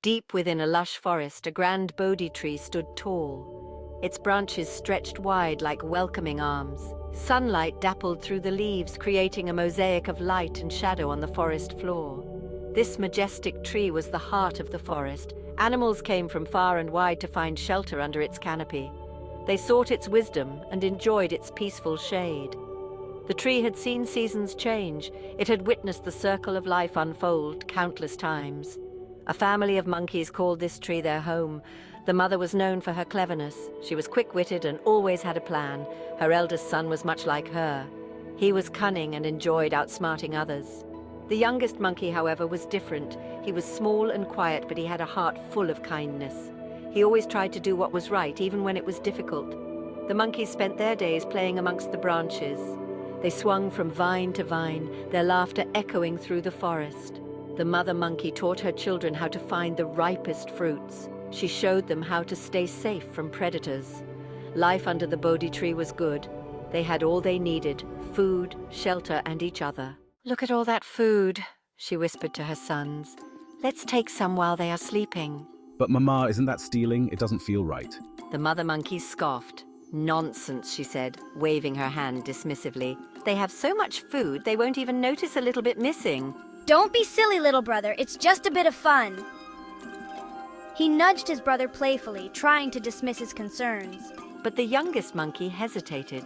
Deep within a lush forest, a grand Bodhi tree stood tall. Its branches stretched wide like welcoming arms. Sunlight dappled through the leaves, creating a mosaic of light and shadow on the forest floor. This majestic tree was the heart of the forest. Animals came from far and wide to find shelter under its canopy. They sought its wisdom and enjoyed its peaceful shade. The tree had seen seasons change. It had witnessed the circle of life unfold countless times. A family of monkeys called this tree their home. The mother was known for her cleverness. She was quick-witted and always had a plan. Her eldest son was much like her. He was cunning and enjoyed outsmarting others. The youngest monkey, however, was different. He was small and quiet, but he had a heart full of kindness. He always tried to do what was right, even when it was difficult. The monkeys spent their days playing amongst the branches. They swung from vine to vine, their laughter echoing through the forest. The mother monkey taught her children how to find the ripest fruits. She showed them how to stay safe from predators. Life under the Bodhi tree was good. They had all they needed: food, shelter, and each other. "Look at all that food," she whispered to her sons. "Let's take some while they are sleeping." But Mama, isn't that stealing? It doesn't feel right. The mother monkey scoffed. "Nonsense," she said, waving her hand dismissively. "They have so much food, they won't even notice a little bit missing." Don't be silly, little brother. It's just a bit of fun. He nudged his brother playfully, trying to dismiss his concerns. But the youngest monkey hesitated.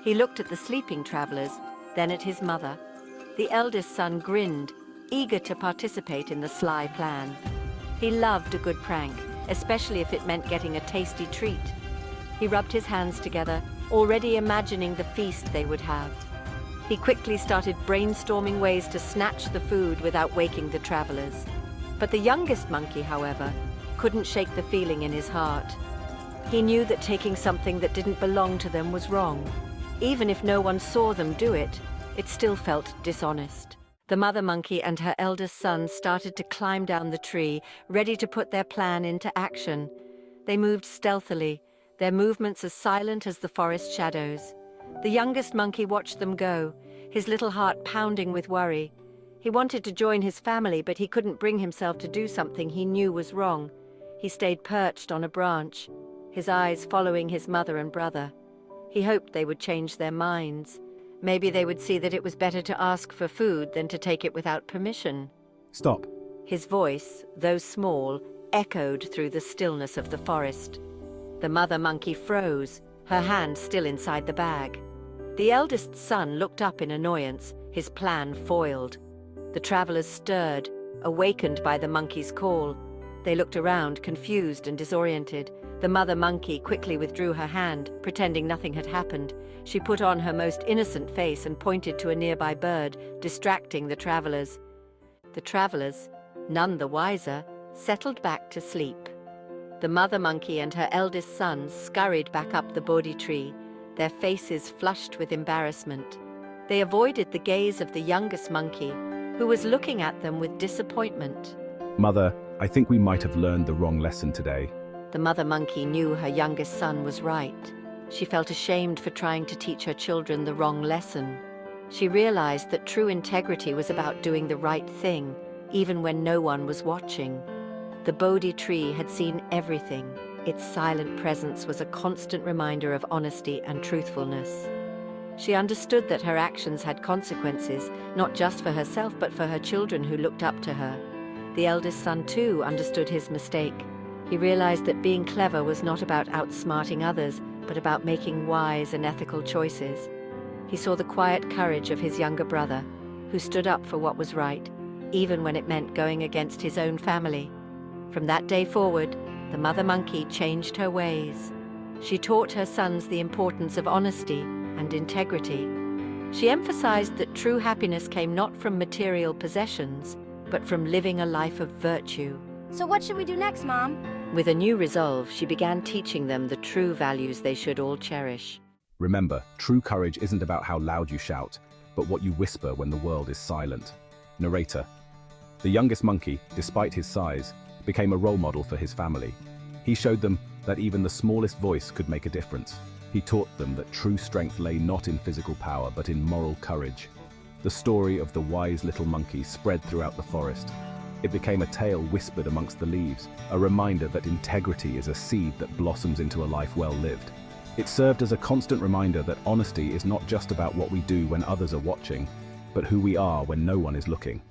He looked at the sleeping travelers, then at his mother. The eldest son grinned, eager to participate in the sly plan. He loved a good prank, especially if it meant getting a tasty treat. He rubbed his hands together, already imagining the feast they would have. He quickly started brainstorming ways to snatch the food without waking the travelers. But the youngest monkey, however, couldn't shake the feeling in his heart. He knew that taking something that didn't belong to them was wrong. Even if no one saw them do it, it still felt dishonest. The mother monkey and her eldest son started to climb down the tree, ready to put their plan into action. They moved stealthily, their movements as silent as the forest shadows. The youngest monkey watched them go, his little heart pounding with worry. He wanted to join his family, but he couldn't bring himself to do something he knew was wrong. He stayed perched on a branch, his eyes following his mother and brother. He hoped they would change their minds. Maybe they would see that it was better to ask for food than to take it without permission. Stop. His voice, though small, echoed through the stillness of the forest. The mother monkey froze, her hand still inside the bag. The eldest son looked up in annoyance, his plan foiled. The travelers stirred, awakened by the monkey's call. They looked around, confused and disoriented. The mother monkey quickly withdrew her hand, pretending nothing had happened. She put on her most innocent face and pointed to a nearby bird, distracting the travelers. The travelers, none the wiser, settled back to sleep. The mother monkey and her eldest son scurried back up the Bodhi tree, their faces flushed with embarrassment. They avoided the gaze of the youngest monkey, who was looking at them with disappointment. Mother, I think we might have learned the wrong lesson today. The mother monkey knew her youngest son was right. She felt ashamed for trying to teach her children the wrong lesson. She realized that true integrity was about doing the right thing, even when no one was watching. The Bodhi tree had seen everything. Its silent presence was a constant reminder of honesty and truthfulness. She understood that her actions had consequences, not just for herself but for her children who looked up to her. The eldest son too understood his mistake. He realized that being clever was not about outsmarting others, but about making wise and ethical choices. He saw the quiet courage of his younger brother, who stood up for what was right, even when it meant going against his own family. From that day forward, the mother monkey changed her ways. She taught her sons the importance of honesty and integrity. She emphasized that true happiness came not from material possessions, but from living a life of virtue. So what should we do next, Mom? With a new resolve, she began teaching them the true values they should all cherish. Remember, true courage isn't about how loud you shout, but what you whisper when the world is silent. Narrator. The youngest monkey, despite his size, became a role model for his family. He showed them that even the smallest voice could make a difference. He taught them that true strength lay not in physical power, but in moral courage. The story of the wise little monkey spread throughout the forest. It became a tale whispered amongst the leaves, a reminder that integrity is a seed that blossoms into a life well lived. It served as a constant reminder that honesty is not just about what we do when others are watching, but who we are when no one is looking.